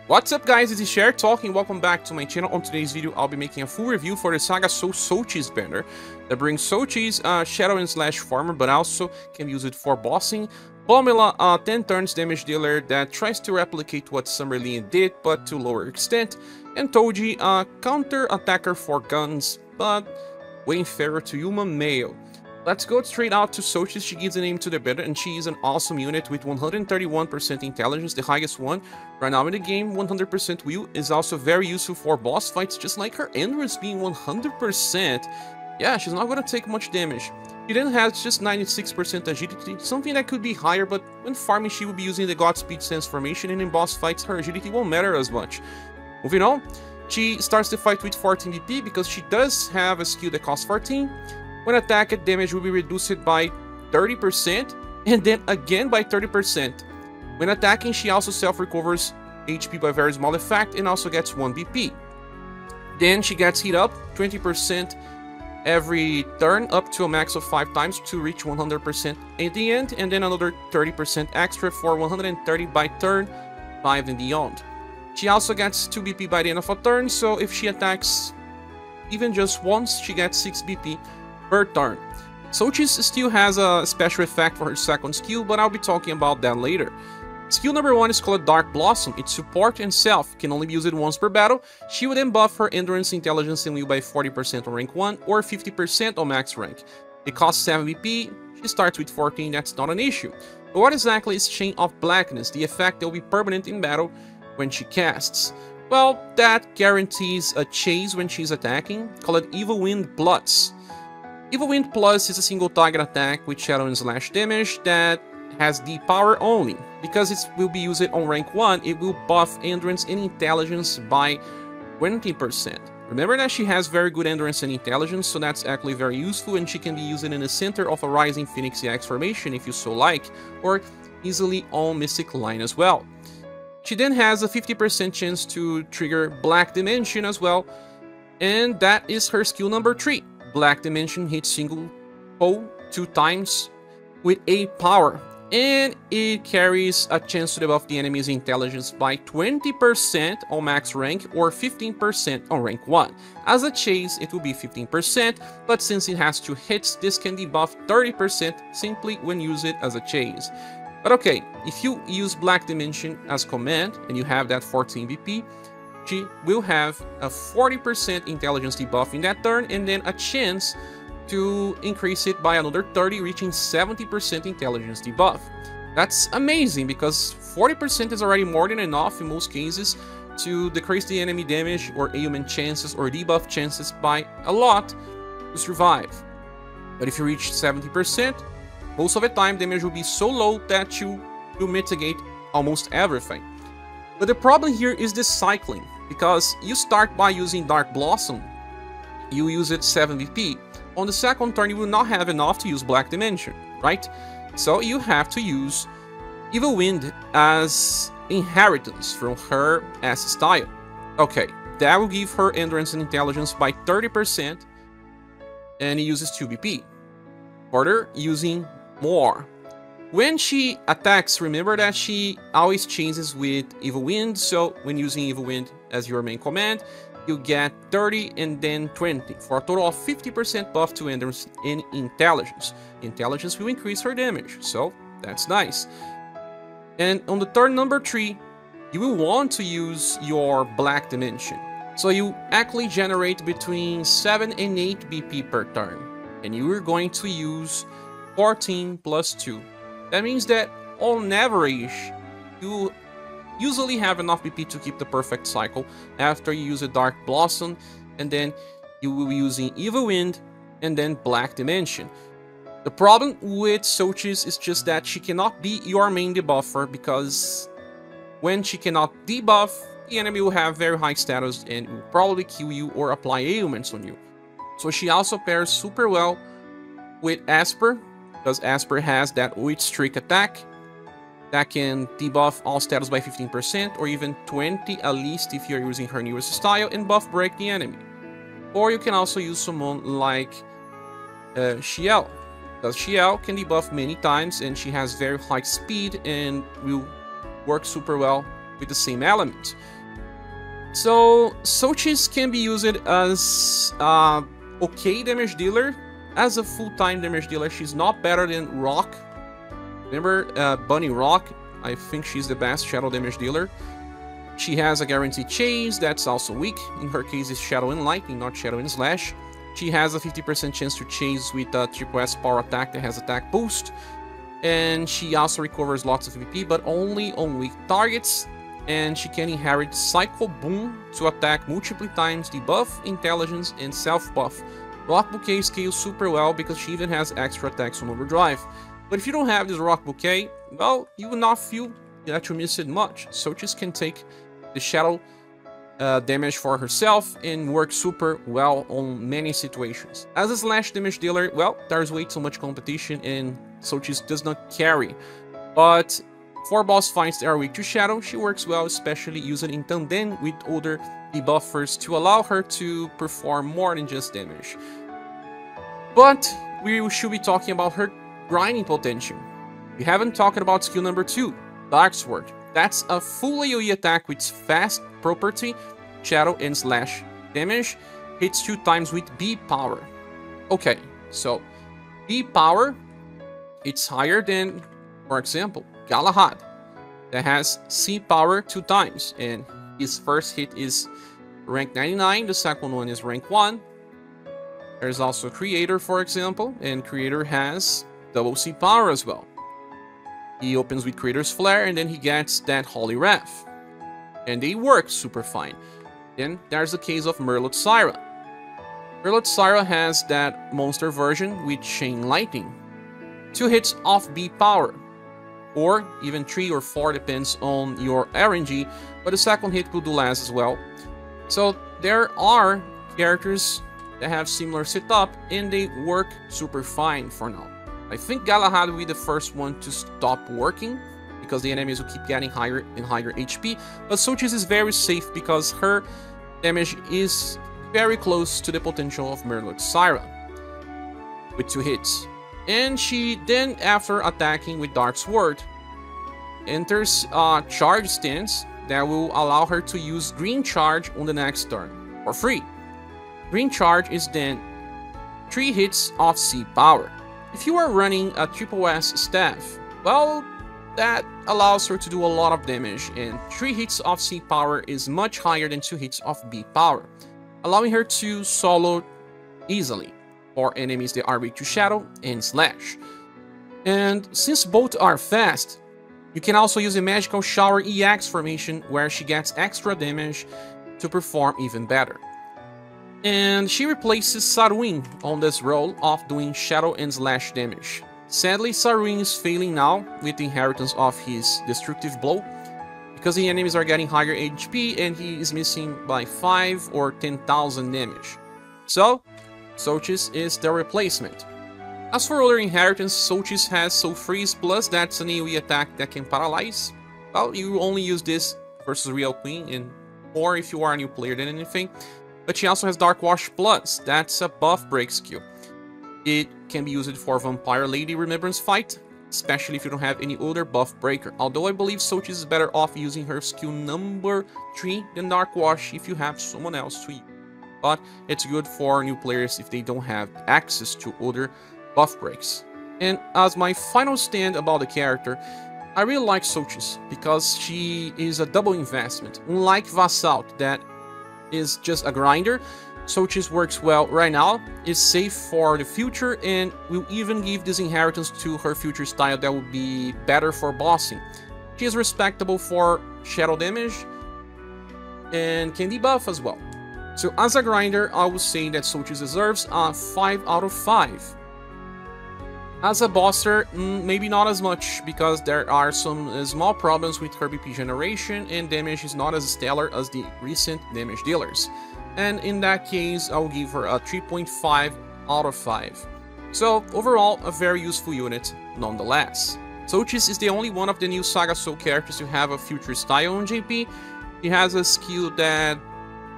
What's up guys, this is Cherish talking, welcome back to my channel. On today's video, I'll be making a full review for the SaGa Sothis banner that brings Sothis, Shadow and Slash Farmer, but also can use it for bossing. Pamela, 10 turns damage dealer that tries to replicate what Merlot-Syrah did, but to lower extent. And Touji, counter attacker for guns, but Wayfarer to human male. Let's go straight out to Sothis. She gives a name to the banner, and she is an awesome unit with 131% intelligence, the highest one right now in the game. 100% will is also very useful for boss fights, just like her endurance being 100%. Yeah, she's not going to take much damage. She then has just 96% agility, something that could be higher, but when farming she will be using the Godspeed transformation, and in boss fights her agility won't matter as much. Moving on, she starts the fight with 14 BP because she does have a skill that costs 14. When attacked, damage will be reduced by 30%, and then again by 30%. When attacking, she also self-recovers HP by a very small effect, and also gets 1 BP. Then she gets heat up 20% every turn, up to a max of 5 times to reach 100% at the end, and then another 30% extra for 130 by turn 5 and beyond. She also gets 2 BP by the end of a turn, so if she attacks even just once, she gets 6 BP per turn. Sothis still has a special effect for her second skill, but I'll be talking about that later. Skill number 1 is called Dark Blossom. Its support and self can only be used once per battle. She will then buff her endurance, intelligence, and will by 40% on rank 1 or 50% on max rank. It costs 7 BP. She starts with 14, that's not an issue. But what exactly is Chain of Blackness, the effect that will be permanent in battle when she casts? Well, that guarantees a chase when she's attacking, called Evil Wind Plus. Evil Wind Plus is a single target attack with Shadow and Slash damage that has the power only. Because it will be used on rank 1, it will buff endurance and intelligence by 20%. Remember that she has very good endurance and intelligence, so that's actually very useful, and she can be used in the center of a Rising Phoenix EX formation if you so like, or easily on Mystic line as well. She then has a 50% chance to trigger Black Dimension as well, and that is her skill number 3. Black Dimension hits single foe 2 times with 8 power, and it carries a chance to debuff the enemy's intelligence by 20% on max rank or 15% on rank 1. As a chase, it will be 15%, but since it has 2 hits, this can debuff 30% simply when used as a chase. But okay, if you use Black Dimension as command and you have that 14 BP, she will have a 40% intelligence debuff in that turn, and then a chance to increase it by another 30, reaching 70% intelligence debuff. That's amazing, because 40% is already more than enough in most cases to decrease the enemy damage or ailment chances or debuff chances by a lot to survive. But if you reach 70%, most of the time damage will be so low that you will mitigate almost everything. But the problem here is the cycling, because you start by using Dark Blossom, you use it 7 BP. On the second turn you will not have enough to use Black Dimension, right? So you have to use Evil Wind as inheritance from her S style. Okay, that will give her endurance and intelligence by 30%, and it uses 2 BP. Further, using more. When she attacks, remember that she always chases with Evil Wind, so when using Evil Wind as your main command, you get 30 and then 20, for a total of 50% buff to endurance and intelligence. Intelligence will increase her damage, so that's nice. And on the turn number 3, you will want to use your Black Dimension. So you actually generate between 7 and 8 BP per turn, and you are going to use 14 plus 2. That means that on average, you usually have enough BP to keep the perfect cycle after you use a Dark Blossom, and then you will be using Evil Wind and then Black Dimension. The problem with Sothis is just that she cannot be your main debuffer, because when she cannot debuff, the enemy will have very high status and will probably kill you or apply ailments on you. So she also pairs super well with Esper, because Esper has that Witch Streak attack that can debuff all status by 15% or even 20 at least if you're using her newest style, and buff break the enemy. Or you can also use someone like Shiel, because Shiel can debuff many times and she has very high speed and will work super well with the same element. So Sothis can be used as okay damage dealer. As a full-time damage dealer, she's not better than Rock. Remember Bunny Rock? I think she's the best shadow damage dealer. She has a guaranteed chase, that's also weak. In her case, it's Shadow and Lightning, not Shadow and Slash. She has a 50% chance to chase with a triple S power attack that has attack boost. And she also recovers lots of VP, but only on weak targets. And she can inherit Cycle Boom to attack multiple times, debuff, intelligence, and self-buff. Rock Bouquet scales super well because she even has extra attacks on Overdrive. But if you don't have this Rock Bouquet, well, you will not feel that you miss it much. Sothis can take the shadow damage for herself and work super well on many situations. As a slash damage dealer, well, there's way too much competition and Sothis does not carry. But for boss fights that are weak to shadow, she works well, especially using in tandem with other debuffers to allow her to perform more than just damage. But we should be talking about her grinding potential. We haven't talked about skill number 2, Dark Sword. That's a full AoE attack with fast property, shadow and slash damage. Hits 2 times with B power. Okay, so B power, it's higher than, for example, Galahad, that has C power 2 times, and his first hit is rank 99, the second one is rank 1. There's also Creator, for example, and Creator has double C power as well. He opens with Creator's Flare, and then he gets that Holy Wrath. And they work super fine. Then there's the case of Merlot-Syrah. Merlot-Syrah has that monster version with Chain Lightning. 2 hits off B power, or even 3 or 4, depends on your RNG, but the second hit will do less as well. So there are characters that have similar setup, and they work super fine for now. I think Galahad will be the first one to stop working, because the enemies will keep getting higher and higher HP, but Sothis is very safe because her damage is very close to the potential of Merlot-Syrah, with 2 hits. And she then, after attacking with Dark Sword, enters a charge stance that will allow her to use Green Charge on the next turn, for free. Green Charge is then 3 hits of C power. If you are running a triple S staff, well, that allows her to do a lot of damage, and 3 hits of C power is much higher than 2 hits of B power, allowing her to solo easily for enemies that are weak to shadow and slash. And since both are fast, you can also use a Magical Shower EX formation where she gets extra damage to perform even better. And she replaces Sarwin on this role of doing shadow and slash damage. Sadly, Sarwin is failing now with the inheritance of his destructive blow, because the enemies are getting higher HP and he is missing by 5 or 10,000 damage. So, Sothis is the replacement. As for other inheritance, Sothis has Soul Freeze Plus, that's an AoE attack that can paralyze. Well, you only use this versus Real Queen, and or if you are a new player than anything. But she also has Dark Wash Plus, that's a buff break skill. It can be used for Vampire Lady Remembrance fight, especially if you don't have any other buff breaker. Although I believe Sothis is better off using her skill number 3 than Dark Wash if you have someone else to use. But it's good for new players if they don't have access to other buff breaks. And as my final stand about the character, I really like Sothis because she is a double investment. Unlike Vassalt, that is just a grinder, Sothis works well right now, is safe for the future, and will even give this inheritance to her future style that will be better for bossing. She is respectable for shadow damage and can debuff as well. So as a grinder, I would say that Sothis deserves a 5 out of 5. As a bosser, maybe not as much, because there are some small problems with her BP generation, and damage is not as stellar as the recent damage dealers. And in that case, I'll give her a 3.5 out of 5. So overall, a very useful unit nonetheless. Sothis is the only one of the new SaGa Soul characters to have a future style on JP. He has a skill that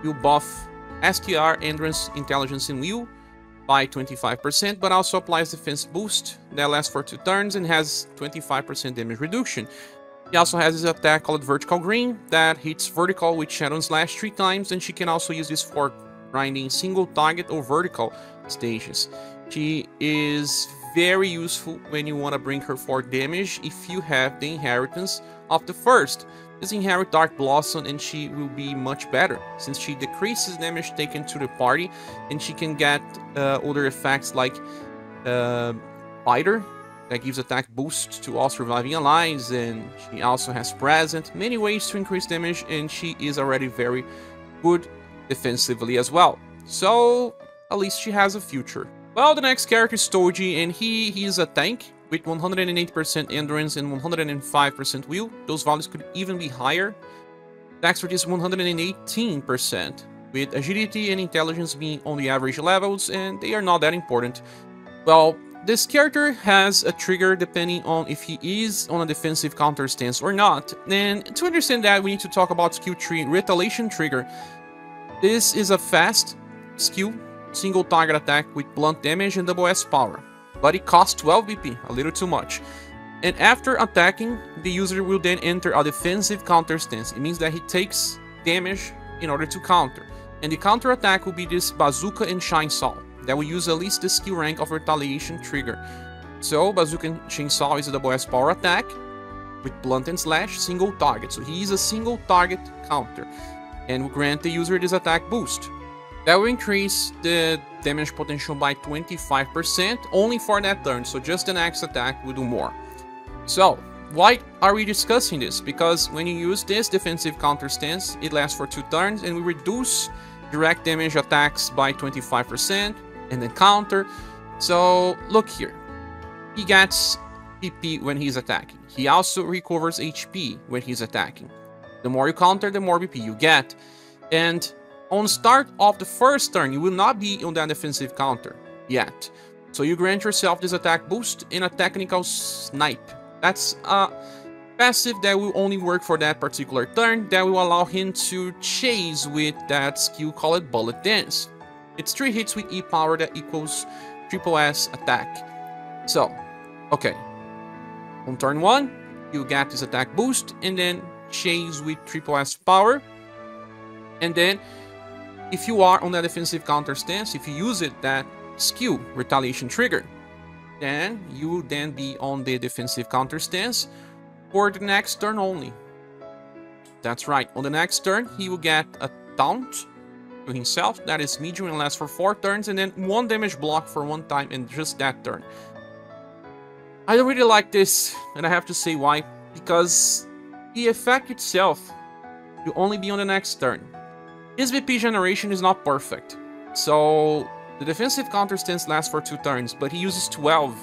will buff STR, Endurance, Intelligence, and Will by 25%, but also applies defense boost that lasts for 2 turns and has 25% damage reduction. He also has his attack called Vertical Green that hits vertical with Shadow and Slash 3 times, and she can also use this for grinding single target or vertical stages. She is very useful when you want to bring her for damage if you have the inheritance of the first. Just inherit Dark Blossom and she will be much better, since she decreases damage taken to the party, and she can get other effects like Fighter, that gives attack boost to all surviving allies, and she also has Present, many ways to increase damage, and she is already very good defensively as well. So at least she has a future. Well, the next character is Touji, and he is a tank with 108% endurance and 105% will. Those values could even be higher. Dexterity is 118%, with agility and intelligence being on the average levels, and they are not that important. Well, this character has a trigger depending on if he is on a defensive counter stance or not. And to understand that, we need to talk about skill tree Retaliation Trigger. This is a fast skill, single target attack with blunt damage and double S power, but it costs 12 BP, a little too much. And after attacking, the user will then enter a defensive counter stance. It means that he takes damage in order to counter. And the counter attack will be this Bazooka and Chainsaw that will use at least the skill rank of Retaliation Trigger. So Bazooka and Chainsaw is a double S power attack with blunt and slash, single target. So he is a single target counter and will grant the user this attack boost. That will increase the damage potential by 25% only for that turn, so just the next attack will do more. So, why are we discussing this? Because when you use this defensive counter stance, it lasts for 2 turns and we reduce direct damage attacks by 25% and then counter. So, look here. He gets PP when he's attacking. He also recovers HP when he's attacking. The more you counter, the more BP you get. And on start of the first turn, you will not be on that defensive counter yet. So you grant yourself this attack boost in a technical snipe. That's a passive that will only work for that particular turn, that will allow him to chase with that skill called Bullet Dance. It's 3 hits with E power that equals triple S attack. So, okay. On turn 1, you get this attack boost and then chase with triple S power. And then if you are on that defensive counter stance, if you use that skill, Retaliation Trigger, then you will then be on the defensive counter stance for the next turn only. That's right, on the next turn, he will get a taunt to himself, that is medium and lasts for 4 turns, and then 1 damage block for 1 time in just that turn. I don't really like this, and I have to say why. Because the effect itself will only be on the next turn. His VP generation is not perfect, so the defensive counter stance lasts for 2 turns, but he uses 12.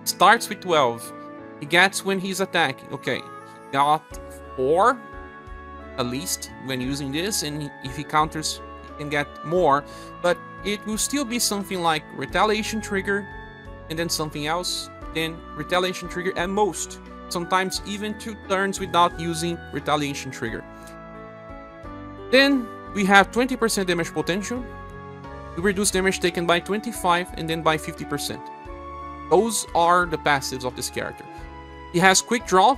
Starts with 12. He gets when he's attacking. Okay, he got 4 at least when using this, and if he counters, he can get more, but it will still be something like Retaliation Trigger, and then something else, then Retaliation Trigger at most. Sometimes even 2 turns without using Retaliation Trigger. Then we have 20% damage potential. We reduce damage taken by 25 and then by 50%. Those are the passives of this character. He has Quick Draw,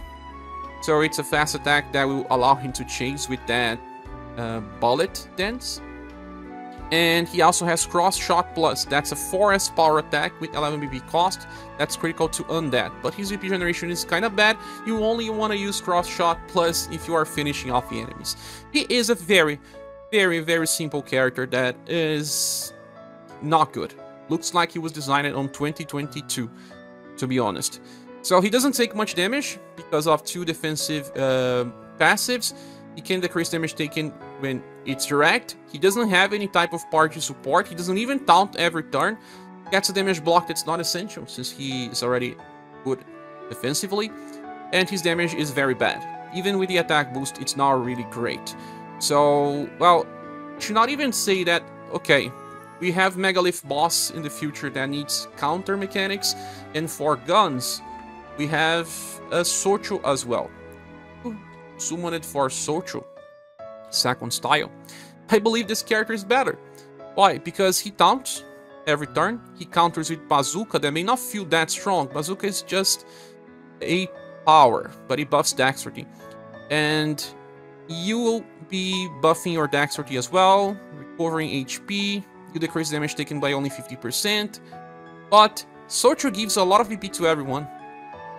so it's a fast attack that will allow him to chase with that Bullet Dance. And he also has Cross Shot Plus. That's a 4S power attack with 11 BP cost. That's critical to Undead. But his VP generation is kind of bad. You only want to use Cross Shot Plus if you are finishing off the enemies. He is a very, very simple character that is not good. Looks like he was designed on 2022, to be honest. So he doesn't take much damage because of 2 defensive passives. He can decrease damage taken when it's direct. He doesn't have any type of party support. He doesn't even taunt every turn. Gets a damage block that's not essential since he is already good defensively. And his damage is very bad. Even with the attack boost, it's not really great. So, well, I should not even say that, okay, we have Megalith boss in the future that needs counter mechanics. And for guns, we have a Socho as well. Summoned for Socho, second style. I believe this character is better. Why? Because he taunts every turn. He counters with Bazooka that may not feel that strong. Bazooka is just a power, but it buffs dexterity. And you will be buffing your dexterity as well, recovering HP. You decrease damage taken by only 50%. But Sothis gives a lot of BP to everyone,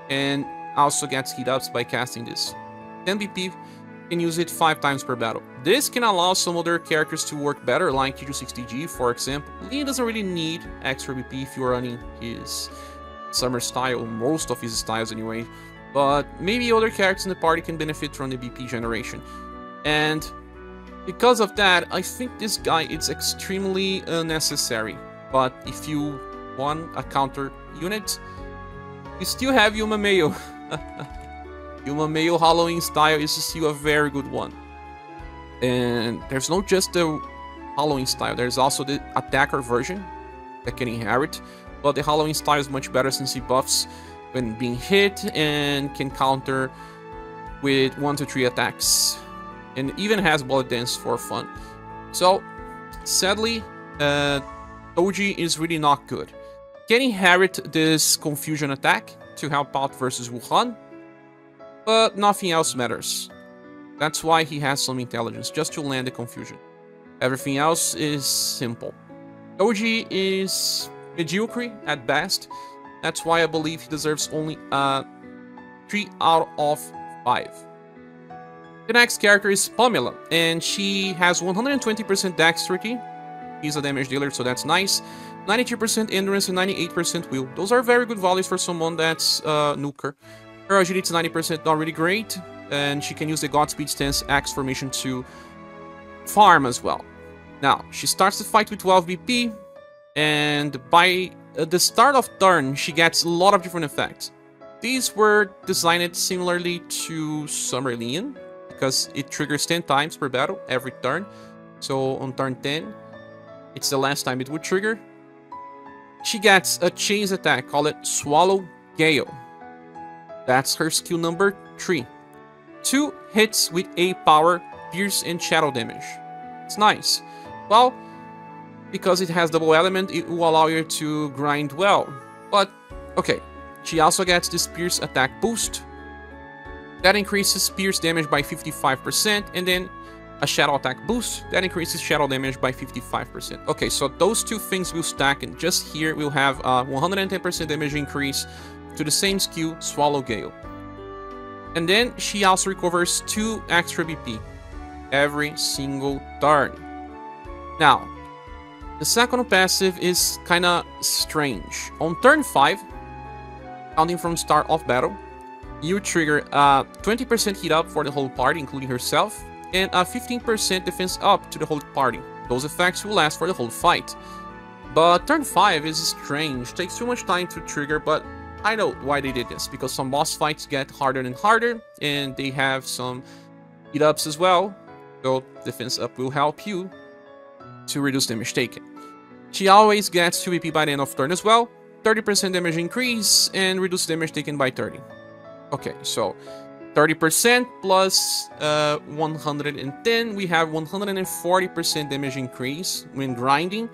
and also gets heat ups by casting this. 10 BP, can use it 5 times per battle. This can allow some other characters to work better, like T260G, for example. Lee doesn't really need extra BP if you're running his summer style, most of his styles anyway. But maybe other characters in the party can benefit from the BP generation. And because of that, I think this guy is extremely unnecessary. But if you want a counter unit, you still have Yuma Mayo. Yuma Mayo Halloween style is still a very good one. And there's not just the Halloween style, there's also the attacker version that can inherit. But the Halloween style is much better since he buffs when being hit and can counter with 1 to 3 attacks. And even has bullet dance for fun. So, sadly, Touji is really not good. Can inherit this confusion attack to help out versus Wuhan, but nothing else matters. That's why he has some intelligence, just to land the confusion. Everything else is simple. Touji is mediocre at best. That's why I believe he deserves only 3 out of 5. The next character is Pamela, and she has 120% dexterity. He's a damage dealer, so that's nice. 92% endurance and 98% will. Those are very good values for someone that's nuker. Her agility is 90%, not really great, and she can use the Godspeed stance Axe formation to farm as well. Now, she starts the fight with 12 BP, and by the start of turn, she gets a lot of different effects. These were designed similarly to Summerlian, because it triggers 10 times per battle every turn. So on turn 10, it's the last time it would trigger. She gets a chase attack, call it Swallow Gale. That's her skill number 3. 2 hits with A power, pierce, and shadow damage. It's nice. Well, because it has double element, it will allow you to grind well. But, okay, she also gets this pierce attack boost. That increases pierce damage by 55%, and then a shadow attack boost that increases shadow damage by 55%. Okay, so those two things will stack, and just here we'll have a 110% damage increase to the same skill, Swallow Gale. And then she also recovers 2 extra BP every single turn. Now, the second passive is kinda strange. On turn 5, counting from start of battle, you trigger a 20% heat up for the whole party, including herself, and a 15% defense up to the whole party. Those effects will last for the whole fight. But turn 5 is strange, takes too much time to trigger, but I know why they did this, because some boss fights get harder and harder, and they have some heat ups as well, so defense up will help you to reduce damage taken. She always gets 2 BP by the end of turn as well, 30% damage increase, and reduce damage taken by 30. Okay, so 30% plus 110, we have 140% damage increase when grinding,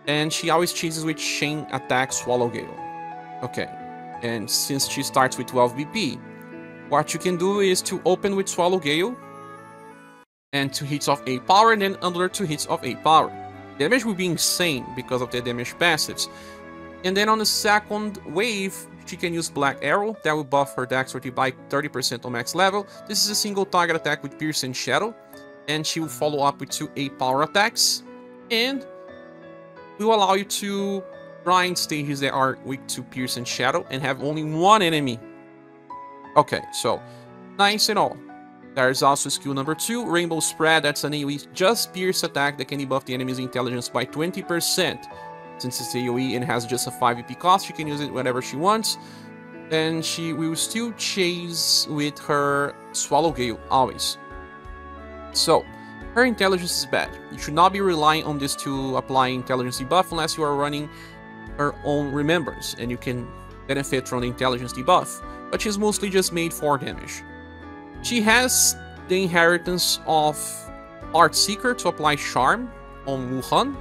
and she always chases with chain attack Swallow Gale. Okay, and since she starts with 12 BP, what you can do is to open with Swallow Gale, and 2 hits of A power, and then another 2 hits of A power. Damage will be insane because of the damage passives. And then on the second wave, she can use Black Arrow, that will buff her dexterity by 30% on max level. This is a single target attack with Pierce and Shadow, and she will follow up with 2 A power attacks, and will allow you to grind stages that are weak to Pierce and Shadow, and have only 1 enemy. Okay, so, nice and all. There's also skill number 2, Rainbow Spread, that's an AoE just Pierce attack that can debuff the enemy's intelligence by 20%. Since it's AoE and has just a 5 EP cost, she can use it whenever she wants. And she will still chase with her Swallow Gale, always. So, her intelligence is bad. You should not be relying on this to apply intelligence debuff unless you are running her own remembrance, and you can benefit from the intelligence debuff. But she's mostly just made for damage. She has the inheritance of Art Seeker to apply Charm on Wuhan.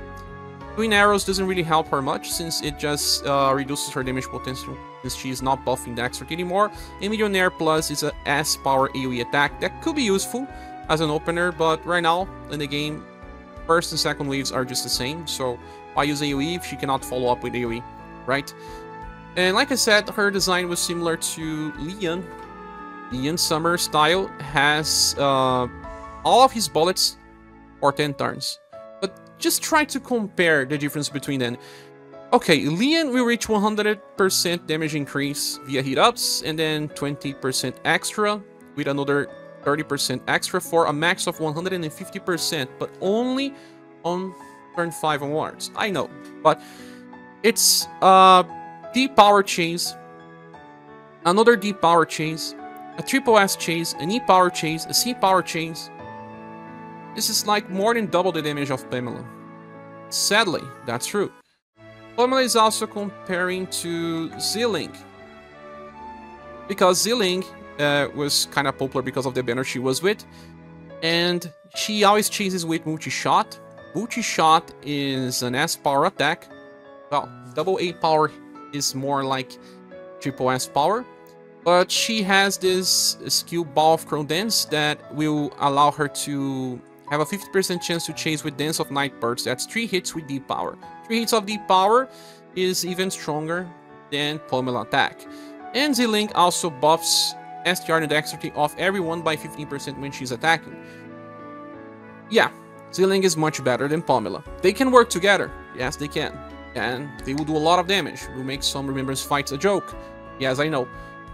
Twin Arrows doesn't really help her much, since it just reduces her damage potential since she's not buffing Dexterity anymore. And Millionaire Plus is a S power AoE attack that could be useful as an opener, but right now in the game, first and second waves are just the same, so why use AoE if she cannot follow up with AoE, right? And like I said, her design was similar to Leon. Leon Summer style has all of his bullets for 10 turns. But just try to compare the difference between them. Okay, Leon will reach 100% damage increase via hit ups, and then 20% extra with another 30% extra for a max of 150%, but only on turn 5 onwards. I know, but it's deep power chase, another deep power chase, a triple S chase, an E power chase, a C power chase. This is like more than double the damage of Pamela. Sadly, that's true. Pamela is also comparing to Z-Link, because Z-Link was kind of popular because of the banner she was with, and she always chases with multi-shot. Multi-shot is an S power attack. Well, double A power is more like triple S power, but she has this skill Ball of Crow Dance that will allow her to have a 50% chance to chase with Dance of Nightbirds. That's 3 hits with deep power. 3 hits of deep power is even stronger than Pamela attack. And Z-Link also buffs STR and Dexterity off everyone by 15% when she's attacking. Yeah, Z-Link is much better than Pamela. They can work together. Yes, they can. And they will do a lot of damage. Will make some Remembrance fights a joke. Yes, I know.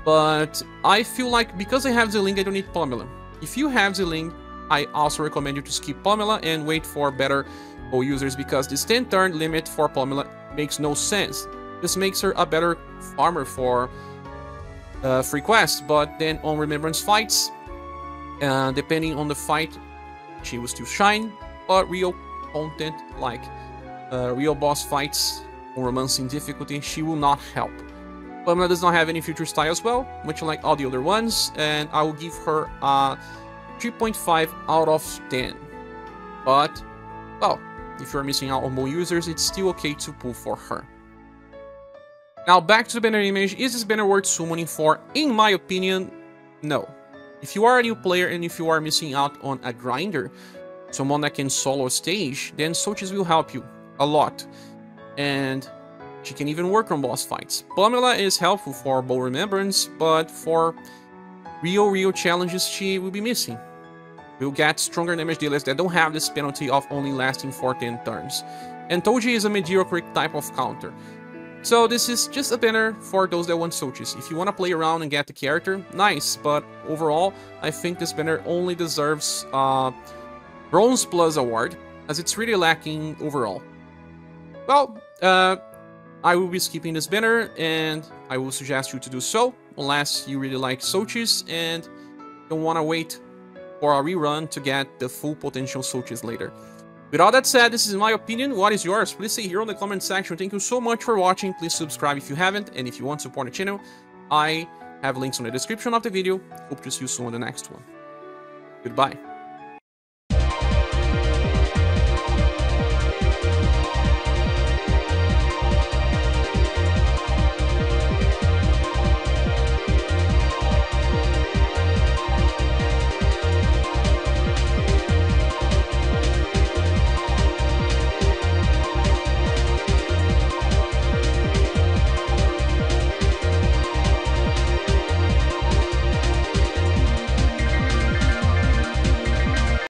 But I feel like because I have Z-Link, I don't need Pamela. If you have Z-Link, I also recommend you to skip Pamela and wait for better bow users, because this 10 turn limit for Pamela makes no sense. This makes her a better farmer for free quests, but then on Remembrance fights, depending on the fight, she will still shine, but real content like real boss fights or romancing difficulty, she will not help. Pamela does not have any future style as well, much like all the other ones, and I will give her a 3.5 out of 10. But, well, if you're missing out on more users, it's still okay to pull for her. Now back to the banner image. Is this banner worth summoning for? In my opinion, no. If you are a new player and if you are missing out on a grinder, someone that can solo stage, then Sothis will help you a lot. And she can even work on boss fights. Pamela is helpful for bow remembrance, but for real challenges she will be missing. We'll get stronger damage dealers that don't have this penalty of only lasting for 10 turns. And Touji is a mediocre type of counter. So this is just a banner for those that want Sothis. If you want to play around and get the character, nice. But overall, I think this banner only deserves Bronze Plus award, as it's really lacking overall. Well, I will be skipping this banner, and I will suggest you to do so, unless you really like Sothis and don't want to wait for a rerun to get the full potential Sothis later. With all that said, this is my opinion. What is yours? Please say here on the comment section. Thank you so much for watching. Please subscribe if you haven't, and if you want to support the channel, I have links on the description of the video. Hope to see you soon on the next one. Goodbye.